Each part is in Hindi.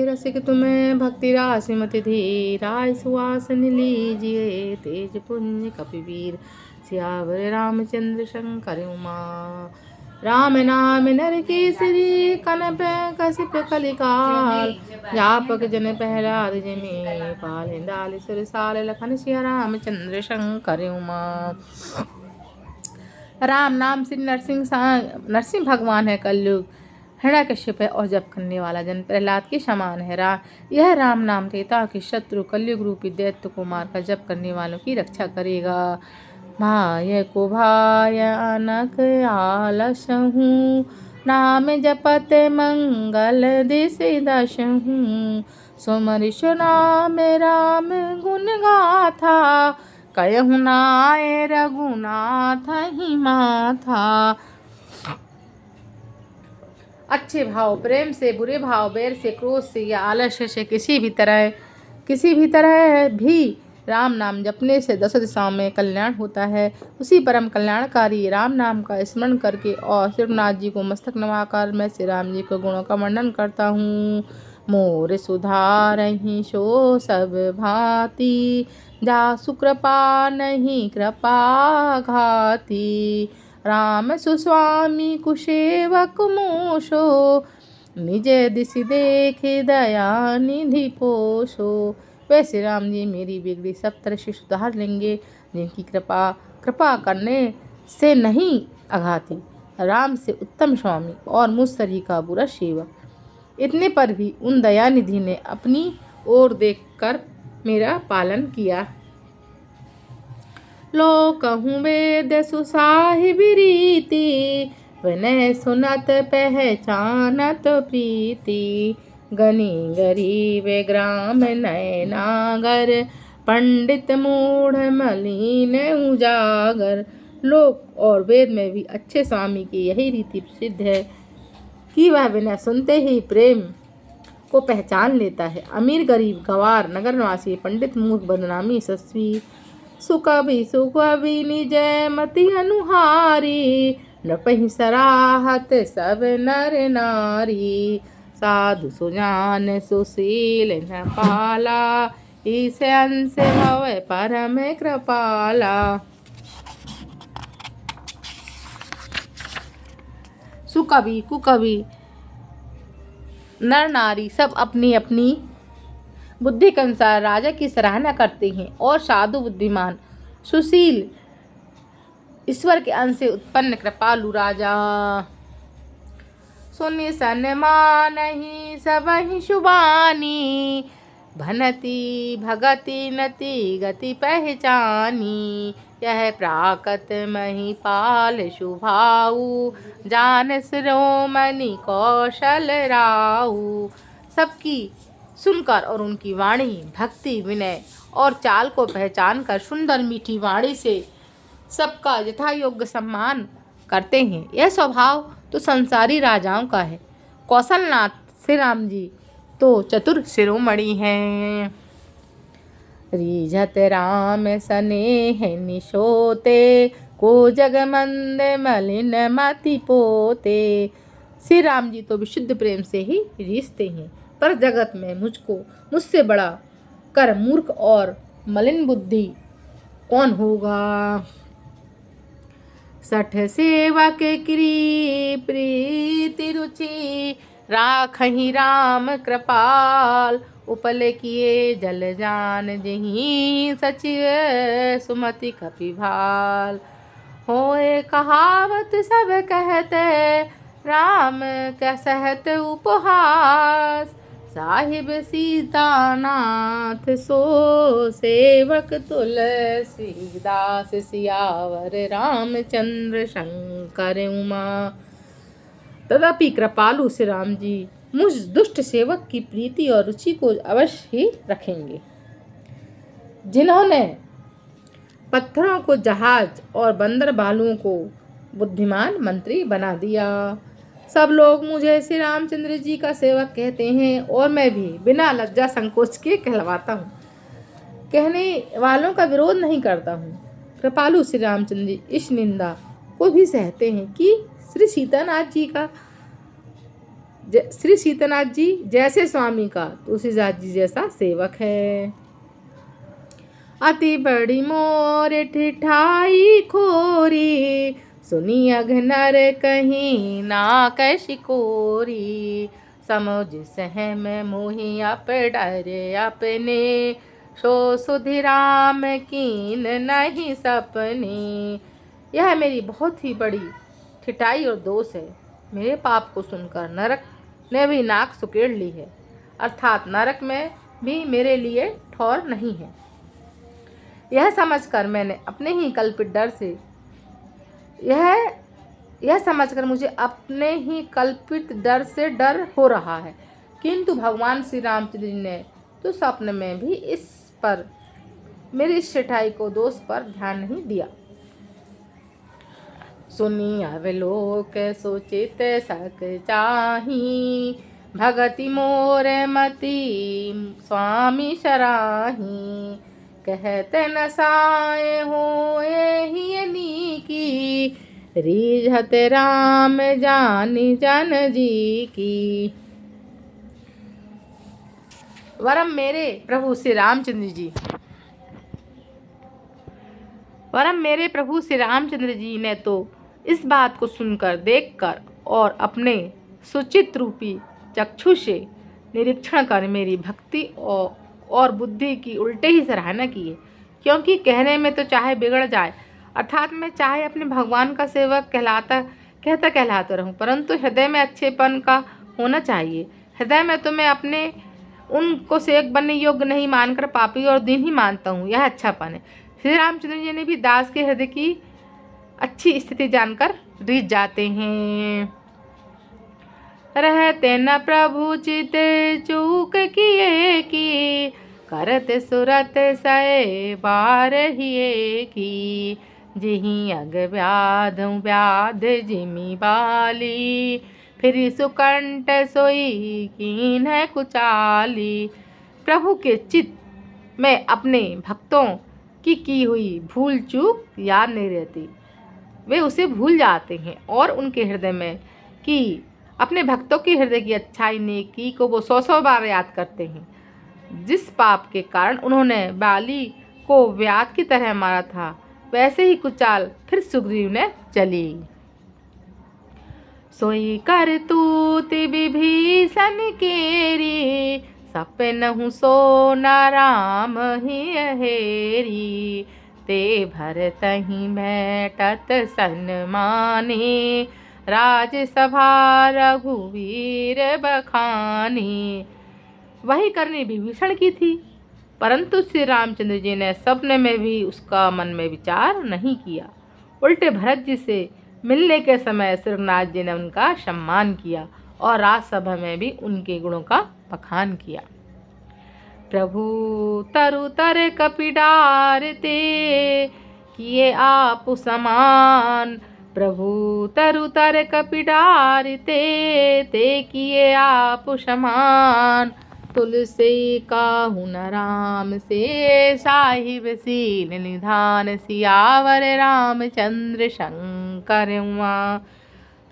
रसिक तुम्हें भक्ति रास मति धीरा सुहासन लीजिए तेज पुण्य कपिवीर सियावर रामचंद्र शंकर उमा। राम नाम नर केसरी कनप कसिप कलिकाल व्यापक जन प्रहलाद जिमि पाल दाल सुरसाल लखन सिया रामचंद्र शंकर उमा। राम नाम से नरसिंह भगवान है। कलयुग हिरण्यकश्यप है और जप करने वाला जन प्रहलाद के समान है। यह राम नाम त्रेता के शत्रु कलयुग रूपी दैत्य को मारकर जप करने वालों की रक्षा करेगा। भाय को भाय अनक आलसहु नाम जपत मंगल दिस दशहु सुमरि सुनाम राम गुण गाथा कहु नाय रघुनाथ ही माथा। अच्छे भाव प्रेम से, बुरे भाव बैर से, क्रोध से या आलस्य से किसी भी तरह भी राम नाम जपने से 10 दिशाओं में कल्याण होता है। उसी परम कल्याणकारी राम नाम का स्मरण करके और शिवनाथ जी को मस्तक नवाकर मैं श्री राम जी के गुणों का वर्णन करता हूँ। मोर सुधारहि सो सब भांति जासु कृपा नहीं कृपा घाती राम सुस्वामी कुसेवक मोशो निज दिशि देखे दया निधि पोषो। वैसे राम जी मेरी बिगड़ी सब तरह से सुधार लेंगे जिनकी कृपा करने से नहीं अघाती। राम से उत्तम स्वामी और मुझ सरी का बुरा सेवक। इतने पर भी उन दयानिधि ने अपनी ओर देखकर मेरा पालन किया। लो कहूँ वेद सुसाहिब रीति विनय सुनत पहचानत प्रीति गनी गरीब ग्राम नयनागर पंडित मूढ़ मलिन उजागर। लोक और वेद में भी अच्छे स्वामी की यही रीति प्रसिद्ध है कि वह बिना सुनते ही प्रेम को पहचान लेता है। अमीर गरीब गवार नगरवासी पंडित मूर्ख बदनामी यशस्वी सुकवि निज मति अनुहारी नृपहि सराहत सब नर नारी साधु सुजान सुशील न पाला ईस अंश भव परम कृपाला। सुकवि कुकवि नर नारी सब अपनी अपनी बुद्धि के अनुसार राजा की सराहना करते हैं और साधु बुद्धिमान सुशील ईश्वर के अंश से उत्पन्न कृपालु राजा सुनि सन्मानहि सबहि शुभानी भनति भगति नति गति पहचानी यह प्राकत महिपाल शुभाऊ जान शिरोमणि कौशल राऊ। सबकी सुनकर और उनकी वाणी भक्ति विनय और चाल को पहचान कर सुंदर मीठी वाणी से सबका यथा योग्य सम्मान करते हैं। यह स्वभाव तो संसारी राजाओं का है। कौशलनाथ श्री राम जी तो चतुर शिरोमणि हैं। रीझत राम सनेह निशोते को जगमंद मलिन मति पोते। श्री राम जी तो विशुद्ध प्रेम से ही रीझते हैं, पर जगत में मुझसे बड़ा कर मूर्ख और मलिन बुद्धि कौन होगा। सठ सेवक की प्रीति रुचि राखहि राम कृपाल उपल किए जल जान जहीं सचिव सुमति कपिभाल। होए कहावत सब कहते राम का सहत उपहास साहिब सीतानाथ सो सेवक तुलसीदास सियावर रामचंद्र शंकर उमा। तथापि कृपालु श्री राम जी मुझ दुष्ट सेवक की प्रीति और रुचि को अवश्य ही रखेंगे, जिन्होंने पत्थरों को जहाज और बंदर बालुओं को बुद्धिमान मंत्री बना दिया। सब लोग मुझे श्री रामचंद्र जी का सेवक कहते हैं और मैं भी बिना लज्जा संकोच के कहलवाता हूँ। कहने वालों का विरोध नहीं करता हूँ। कृपालु श्री रामचंद्र जी इस निंदा को भी सहते हैं कि श्री सीतानाथ जी का श्री सीतानाथ जी जैसे स्वामी का तुलसीदास जी जैसा सेवक है। अति बड़ी मोर ठिठाई खोरी, सुनी अघनर कहीं ना कैसी कोरी। समुझ सहम मोहि अप डरे अपने, सो सुधि राम कीन नहीं सपने। यह मेरी बहुत ही बड़ी ठिठाई और दोष है। मेरे पाप को सुनकर नरक ने भी नाक सुकेड़ ली है, अर्थात नरक में भी मेरे लिए ठौर नहीं है। यह समझकर मैंने अपने ही कल्पित डर से यह समझकर मुझे अपने ही कल्पित डर से डर हो रहा है। किंतु भगवान श्री रामचंद्र जी ने तो स्वप्न में भी इस पर मेरी इस ठिठाई को दोष पर ध्यान नहीं दिया। सुनी अवलोक सोचित सक चाही, भगति मोर मति स्वामी सराही। कहते नसाए हो ही की, रीझत राम जानी जन जी की। वरम मेरे प्रभु श्री रामचंद्र जी ने तो इस बात को सुनकर, देखकर और अपने सुचित रूपी चक्षु से निरीक्षण कर मेरी भक्ति और बुद्धि की उल्टे ही सराहना की है। क्योंकि कहने में तो चाहे बिगड़ जाए, अर्थात मैं चाहे अपने भगवान का सेवक कहलाता रहूं, परंतु हृदय में अच्छेपन का होना चाहिए। हृदय में तो मैं अपने उनको सेवक बनने योग्य नहीं मानकर पापी और दीन ही मानता हूँ, यह अच्छापन है। श्री रामचंद्र जी ने भी दास के हृदय की अच्छी स्थिति जानकर रीझ जाते हैं। रहते न प्रभु चित चूक किए की, करत सुरत सए बार हिए की। जिहि अग व्याध जिमि बाली, फिर सुकंठ सोई कीन है कुचाली। प्रभु के चित्त में अपने भक्तों की हुई भूल चूक याद नहीं रहती, वे उसे भूल जाते हैं और उनके हृदय में कि अपने भक्तों के हृदय की अच्छाई नेकी को वो 100 बार याद करते हैं। जिस पाप के कारण उन्होंने बाली को व्याध की तरह मारा था, वैसे ही कुचाल फिर सुग्रीव ने चली। सोई कर तूत विभीषण केरी, सपनहु सो न राम ही हेरी। ते भरतहि भेटत सन्माने, राजसभा रघुवीर बखानी। वही करनी विभीषण की थी, परंतु श्री रामचंद्र जी ने स्वप्न में भी उसका मन में विचार नहीं किया। उल्टे भरत जी से मिलने के समय श्रीनाथ जी ने उनका सम्मान किया और राजसभा में भी उनके गुणों का बखान किया। प्रभु तरु तर कपिडारते, किए आप समान। प्रभु तरु तर कपिडारते, ते किए आप समान। तुलसी काहू न राम से, साहिब सील निधान। सियावर रामचंद्र शंकर उमा।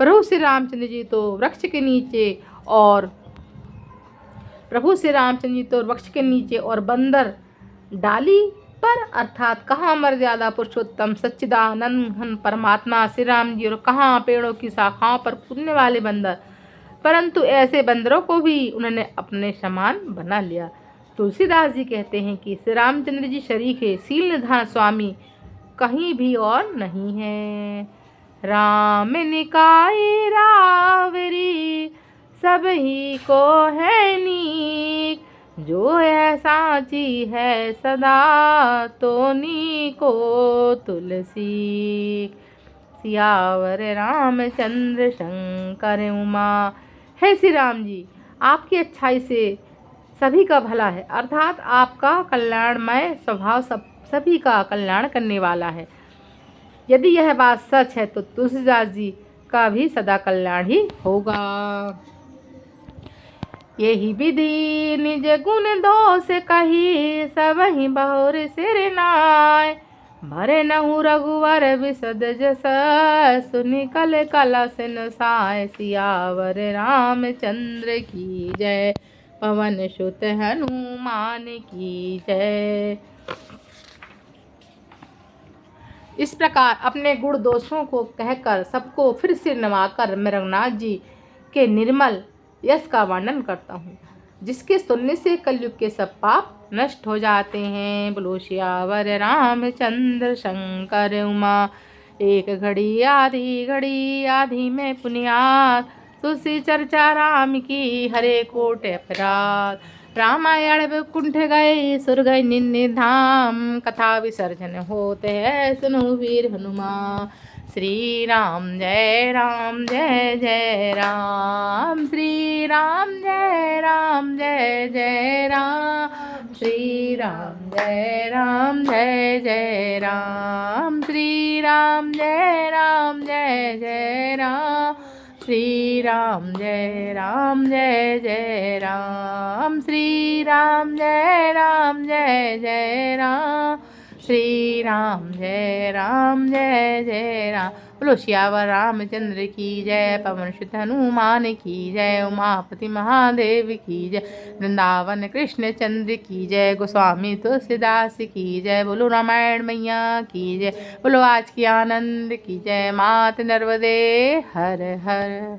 प्रभु श्री रामचंद्र जी तो वृक्ष के नीचे और बंदर डाली पर, अर्थात कहाँ मर्यादा पुरुषोत्तम सच्चिदानंद परमात्मा श्री राम जी, और कहाँ पेड़ों की शाखाओं पर कूदने वाले बंदर। परंतु ऐसे बंदरों को भी उन्होंने अपने समान बना लिया। तुलसीदास जी कहते हैं कि श्री रामचंद्र जी शरीक है, शील निधान स्वामी कहीं भी और नहीं है। राम निकाय रावरी, सब ही को है नीक। जो है साची है सदा, तो नीको तुलसी। सियावर रामचंद्र शंकर उमा। हे श्री राम जी, आपकी अच्छाई से सभी का भला है, अर्थात आपका कल्याणमय स्वभाव सभी का कल्याण करने वाला है। यदि यह बात सच है तो तुलसीदास जी का भी सदा कल्याण ही होगा। यही विधि निज गुण दोष कही, सबहि बहुर सिर नाय। भरे नहु रघुवर बिसद जस, सुनि कल कलसन साय सियावर रामचंद्र की जय। पवन सुत हनुमान की जय। इस प्रकार अपने गुण दोषों को कहकर सबको फिर सिर नवाकर मैं रघुनाथ जी के निर्मल यश का वर्णन करता हूँ, जिसके सुनने से कलयुग के सब पाप नष्ट हो जाते हैं। बोलो सियावर रामचंद्र शंकर उमा। एक घड़ी आधी में पुनियाद, तुलसी चर्चा राम की हरे कोट अपराध। रामायण वैकुंठ गए सुर गए निन्य धाम, कथा विसर्जन होते हैं सुनो वीर हनुमान। श्री राम जय जय राम, श्री राम जय जय राम, श्री राम जय जय राम, श्री राम जय जय राम, श्री राम जय जय राम, श्री राम जय जय राम, श्री राम जय जय राम। बोलो सियावर रामचंद्र की जय। पवन सुत हनुमान की जय। उमापति महादेव की जय। वृंदावन कृष्ण चंद्र की जय। गोस्वामी तुलसीदास की जय। बोलो रामायण मैया की जय। बोलो आज की आनंद की जय। मात नर्मदे हर हर।